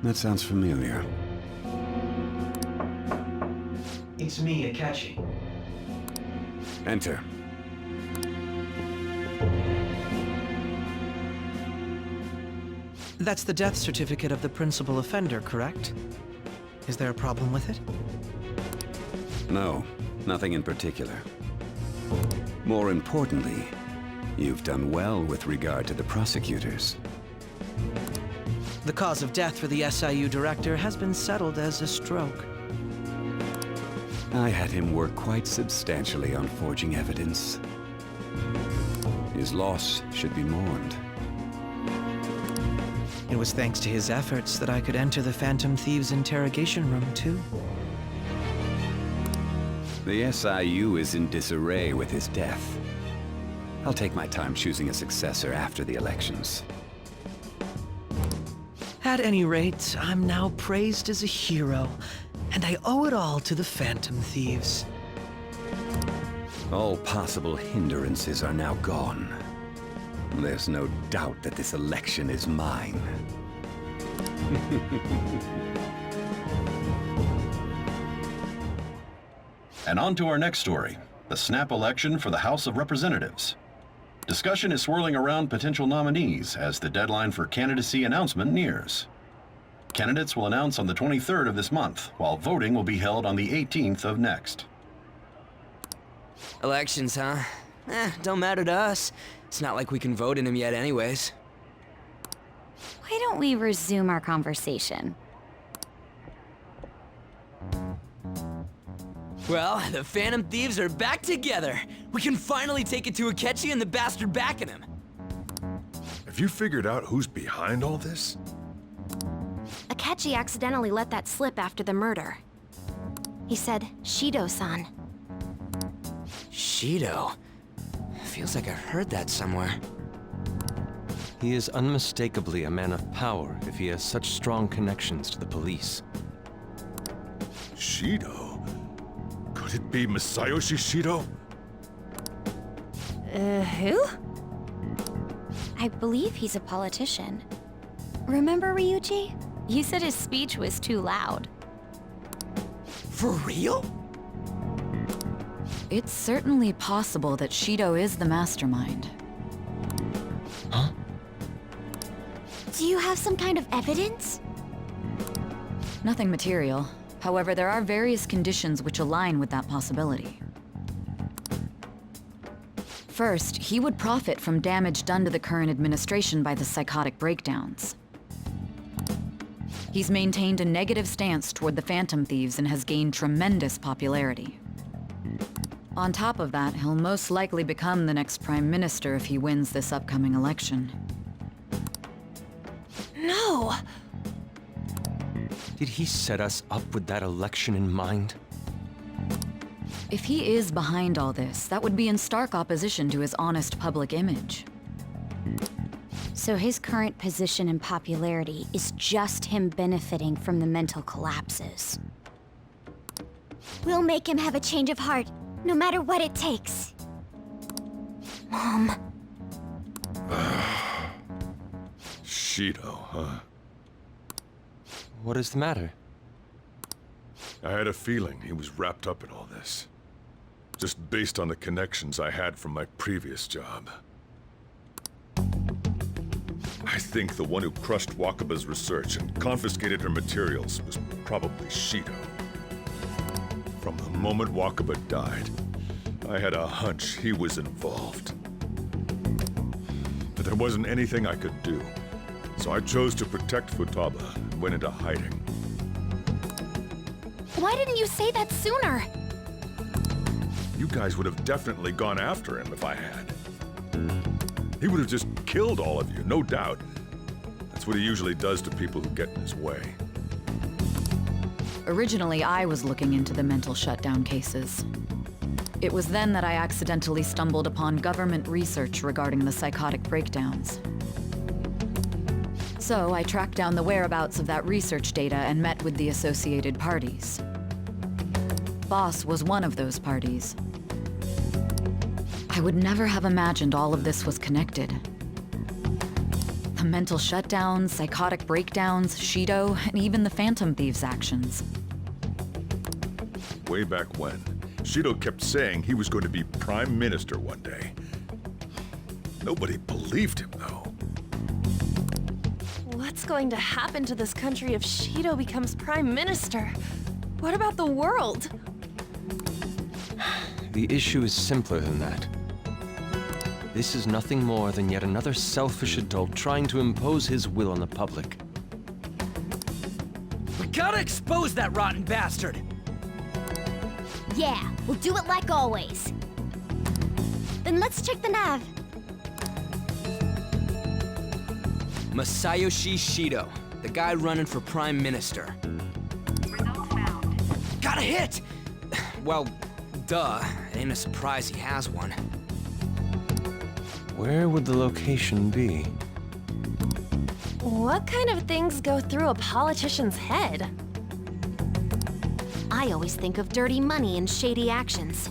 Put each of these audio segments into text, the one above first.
That sounds familiar. It's me, Akechi. Enter. That's the death certificate of the principal offender, correct? Is there a problem with it? No, nothing in particular. More importantly, you've done well with regard to the prosecutors. The cause of death for the SIU director has been settled as a stroke. I had him work quite substantially on forging evidence. His loss should be mourned. It was thanks to his efforts that I could enter the Phantom Thieves interrogation room, too. The SIU is in disarray with his death. I'll take my time choosing a successor after the elections. At any rate, I'm now praised as a hero, and I owe it all to the Phantom Thieves. All possible hindrances are now gone. There's no doubt that this election is mine. And on to our next story, the snap election for the House of Representatives. Discussion is swirling around potential nominees as the deadline for candidacy announcement nears. Candidates will announce on the 23rd of this month, while voting will be held on the 18th of next. Elections, huh? Don't matter to us. It's not like we can vote in them yet anyways. Why don't we resume our conversation? Well, the Phantom Thieves are back together. We can finally take it to Akechi and the bastard backing him. Have you figured out who's behind all this? Akechi accidentally let that slip after the murder. He said, Shido-san. Shido. Feels like I've heard that somewhere. He is unmistakably a man of power if he has such strong connections to the police. Shido? Could it be Masayoshi Shido? Who? I believe he's a politician. Remember, Ryuji? You said his speech was too loud. For real? It's certainly possible that Shido is the mastermind. Huh? Do you have some kind of evidence? Nothing material. However, there are various conditions which align with that possibility. First, he would profit from damage done to the current administration by the psychotic breakdowns. He's maintained a negative stance toward the Phantom Thieves and has gained tremendous popularity. On top of that, he'll most likely become the next Prime Minister if he wins this upcoming election. No! Did he set us up with that election in mind? If he is behind all this, that would be in stark opposition to his honest public image. So his current position and popularity is just him benefiting from the mental collapses. We'll make him have a change of heart, no matter what it takes. Mom. Shido, huh? What is the matter? I had a feeling he was wrapped up in all this. Just based on the connections I had from my previous job. I think the one who crushed Wakaba's research and confiscated her materials was probably Shido. From the moment Wakaba died, I had a hunch he was involved. But there wasn't anything I could do, so I chose to protect Futaba and went into hiding. Why didn't you say that sooner? You guys would have definitely gone after him if I had. He would have just killed all of you, no doubt. That's what he usually does to people who get in his way. Originally, I was looking into the mental shutdown cases. It was then that I accidentally stumbled upon government research regarding the psychotic breakdowns. So I tracked down the whereabouts of that research data and met with the associated parties. Boss was one of those parties. I would never have imagined all of this was connected. The mental shutdowns, psychotic breakdowns, Shido, and even the Phantom Thieves' actions. Way back when, Shido kept saying he was going to be Prime Minister one day. Nobody believed him, though. What's going to happen to this country if Shido becomes Prime Minister? What about the world? The issue is simpler than that. This is nothing more than yet another selfish adult trying to impose his will on the public. We gotta expose that rotten bastard! Yeah, we'll do it like always. Then let's check the nav. Masayoshi Shido, the guy running for Prime Minister. Results found. Got a hit! Well, duh. It ain't a surprise he has one. Where would the location be? What kind of things go through a politician's head? I always think of dirty money and shady actions.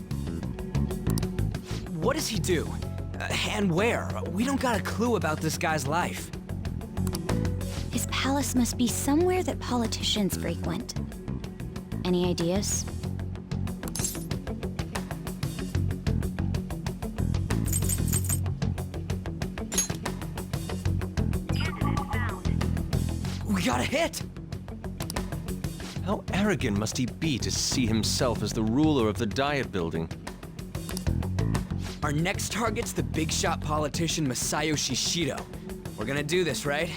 What does he do? And where? We don't got a clue about this guy's life. His palace must be somewhere that politicians frequent. Any ideas? We got a hit! How arrogant must he be to see himself as the ruler of the Diet Building? Our next target's the big shot politician Masayoshi Shido. We're gonna do this, right?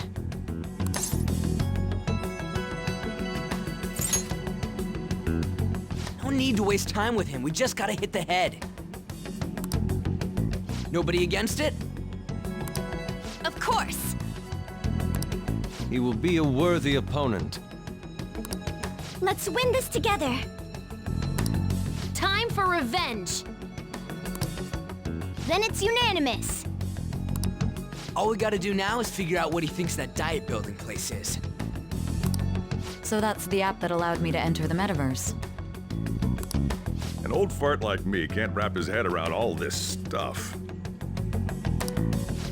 No need to waste time with him. We just gotta hit the head. Nobody against it? Of course! He will be a worthy opponent. Let's win this together. Time for revenge! Then it's unanimous. All we gotta do now is figure out what he thinks that Diet Building place is. So that's the app that allowed me to enter the metaverse. An old fart like me can't wrap his head around all this stuff.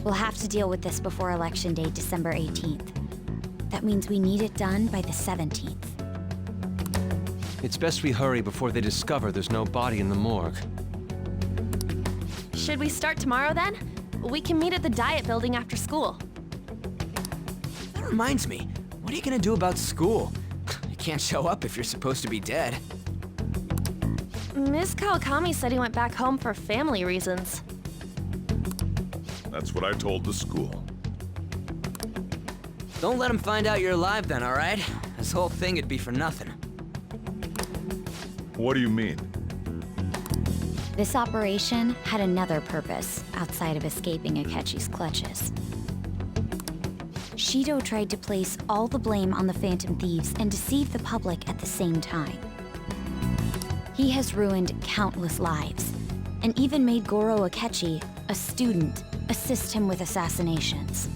We'll have to deal with this before Election Day, December 18th. That means we need it done by the 17th. It's best we hurry before they discover there's no body in the morgue. Should we start tomorrow then? We can meet at the Diet Building after school. That reminds me, what are you gonna do about school? You can't show up if you're supposed to be dead. Ms. Kawakami said he went back home for family reasons. That's what I told the school. Don't let him find out you're alive then, alright? This whole thing would be for nothing. What do you mean? This operation had another purpose outside of escaping Akechi's clutches. Shido tried to place all the blame on the Phantom Thieves and deceive the public at the same time. He has ruined countless lives, and even made Goro Akechi, a student, assist him with assassinations.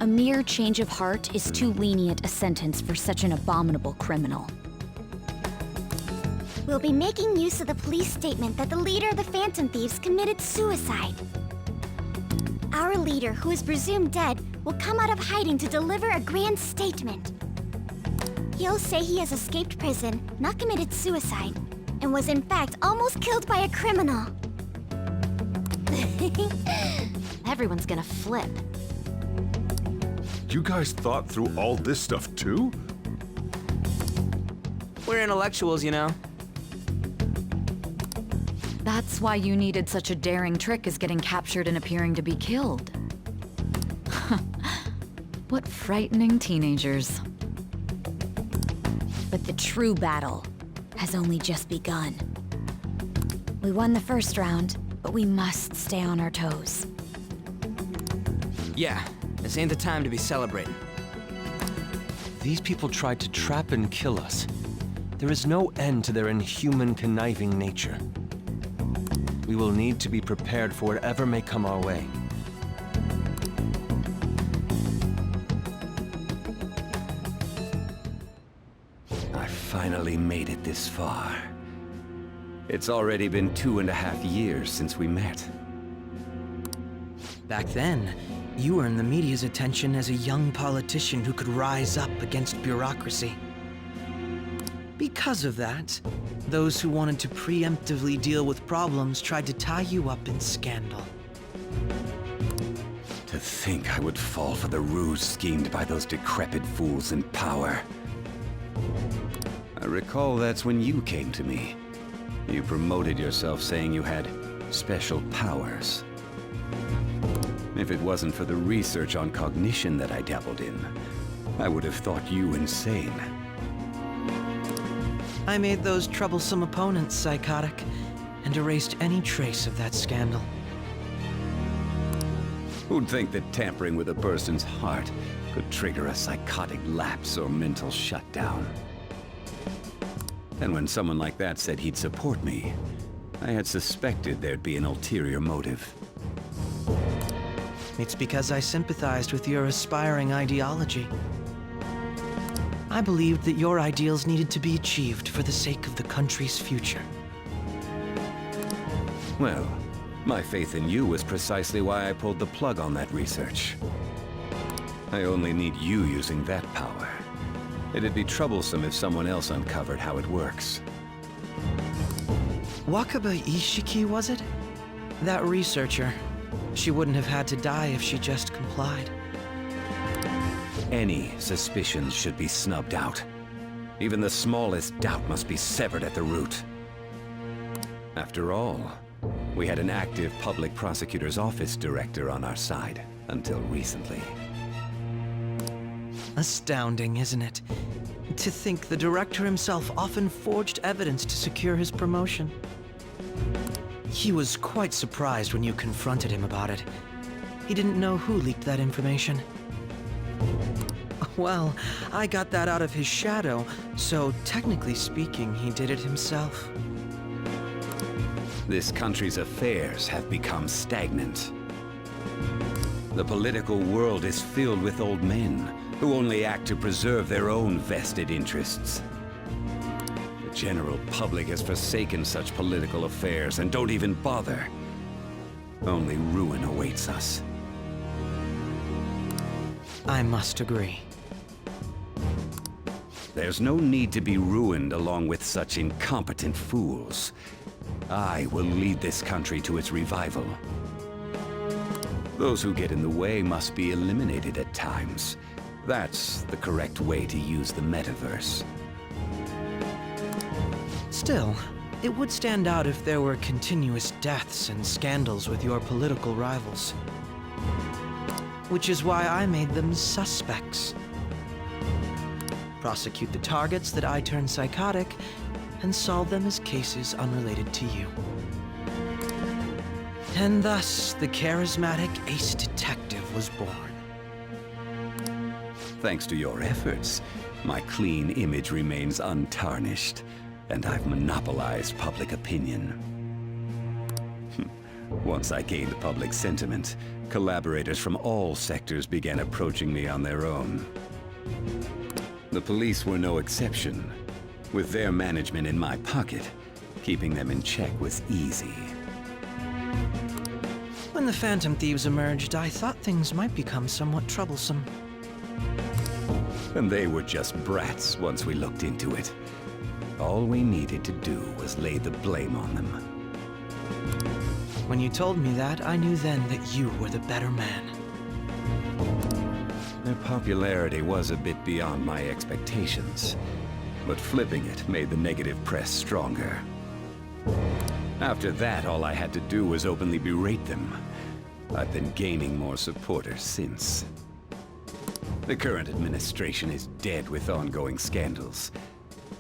A mere change of heart is too lenient a sentence for such an abominable criminal. We'll be making use of the police statement that the leader of the Phantom Thieves committed suicide. Our leader, who is presumed dead, will come out of hiding to deliver a grand statement. He'll say he has escaped prison, not committed suicide, and was in fact almost killed by a criminal. Everyone's gonna flip. You guys thought through all this stuff too? We're intellectuals, you know. That's why you needed such a daring trick as getting captured and appearing to be killed. What frightening teenagers. But the true battle has only just begun. We won the first round, but we must stay on our toes. Yeah, this ain't the time to be celebrating. These people tried to trap and kill us. There is no end to their inhuman, conniving nature. We will need to be prepared for whatever may come our way. I finally made it this far. It's already been 2.5 years since we met. Back then, you earned the media's attention as a young politician who could rise up against bureaucracy. Because of that, those who wanted to preemptively deal with problems tried to tie you up in scandal. To think I would fall for the ruse schemed by those decrepit fools in power. I recall that's when you came to me. You promoted yourself saying you had special powers. If it wasn't for the research on cognition that I dabbled in, I would have thought you insane. I made those troublesome opponents psychotic, and erased any trace of that scandal. Who'd think that tampering with a person's heart could trigger a psychotic lapse or mental shutdown? And when someone like that said he'd support me, I had suspected there'd be an ulterior motive. It's because I sympathized with your aspiring ideology. I believed that your ideals needed to be achieved for the sake of the country's future. Well, my faith in you was precisely why I pulled the plug on that research. I only need you using that power. It'd be troublesome if someone else uncovered how it works. Wakaba Ishiki, was it? That researcher. She wouldn't have had to die if she just complied. Any suspicions should be snubbed out. Even the smallest doubt must be severed at the root. After all, we had an active public prosecutor's office director on our side, until recently. Astounding, isn't it? To think the director himself often forged evidence to secure his promotion. He was quite surprised when you confronted him about it. He didn't know who leaked that information. Well, I got that out of his shadow, so technically speaking, he did it himself. This country's affairs have become stagnant. The political world is filled with old men who only act to preserve their own vested interests. The general public has forsaken such political affairs and don't even bother. Only ruin awaits us. I must agree. There's no need to be ruined along with such incompetent fools. I will lead this country to its revival. Those who get in the way must be eliminated at times. That's the correct way to use the metaverse. Still, it would stand out if there were continuous deaths and scandals with your political rivals. Which is why I made them suspects. Prosecute the targets that I turn psychotic, and solve them as cases unrelated to you. And thus, the charismatic ace detective was born. Thanks to your efforts, my clean image remains untarnished, and I've monopolized public opinion. Once I gained public sentiment, collaborators from all sectors began approaching me on their own. The police were no exception. With their management in my pocket, keeping them in check was easy. When the Phantom Thieves emerged, I thought things might become somewhat troublesome. And they were just brats once we looked into it. All we needed to do was lay the blame on them. When you told me that, I knew then that you were the better man. Their popularity was a bit beyond my expectations, but flipping it made the negative press stronger. After that, all I had to do was openly berate them. I've been gaining more supporters since. The current administration is dead with ongoing scandals.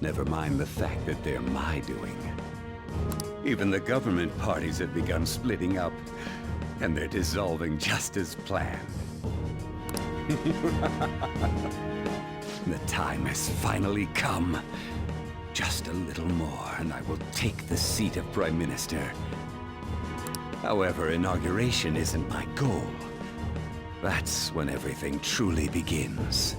Never mind the fact that they're my doing. Even the government parties have begun splitting up, and they're dissolving just as planned. The time has finally come. Just a little more, and I will take the seat of Prime Minister. However, inauguration isn't my goal. That's when everything truly begins.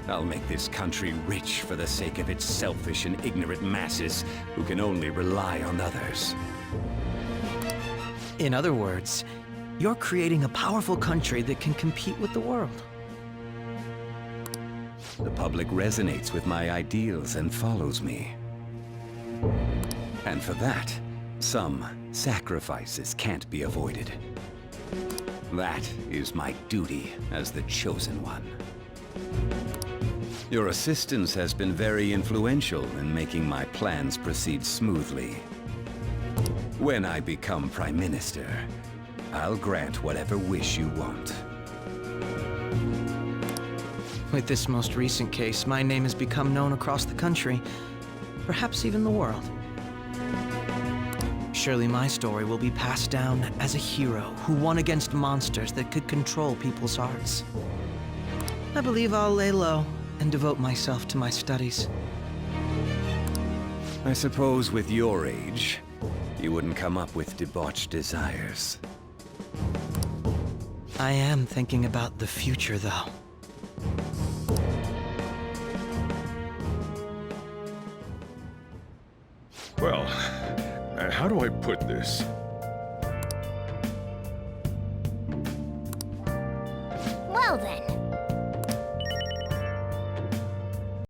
I'll make this country rich for the sake of its selfish and ignorant masses who can only rely on others. In other words, You're creating a powerful country that can compete with the world. The public resonates with my ideals and follows me. And for that, some sacrifices can't be avoided. That is my duty as the Chosen One. Your assistance has been very influential in making my plans proceed smoothly. When I become Prime Minister, I'll grant whatever wish you want. With this most recent case, my name has become known across the country, perhaps even the world. Surely my story will be passed down as a hero who won against monsters that could control people's hearts. I believe I'll lay low and devote myself to my studies. I suppose with your age, you wouldn't come up with debauched desires. I am thinking about the future, though. Well, how do I put this? Well then,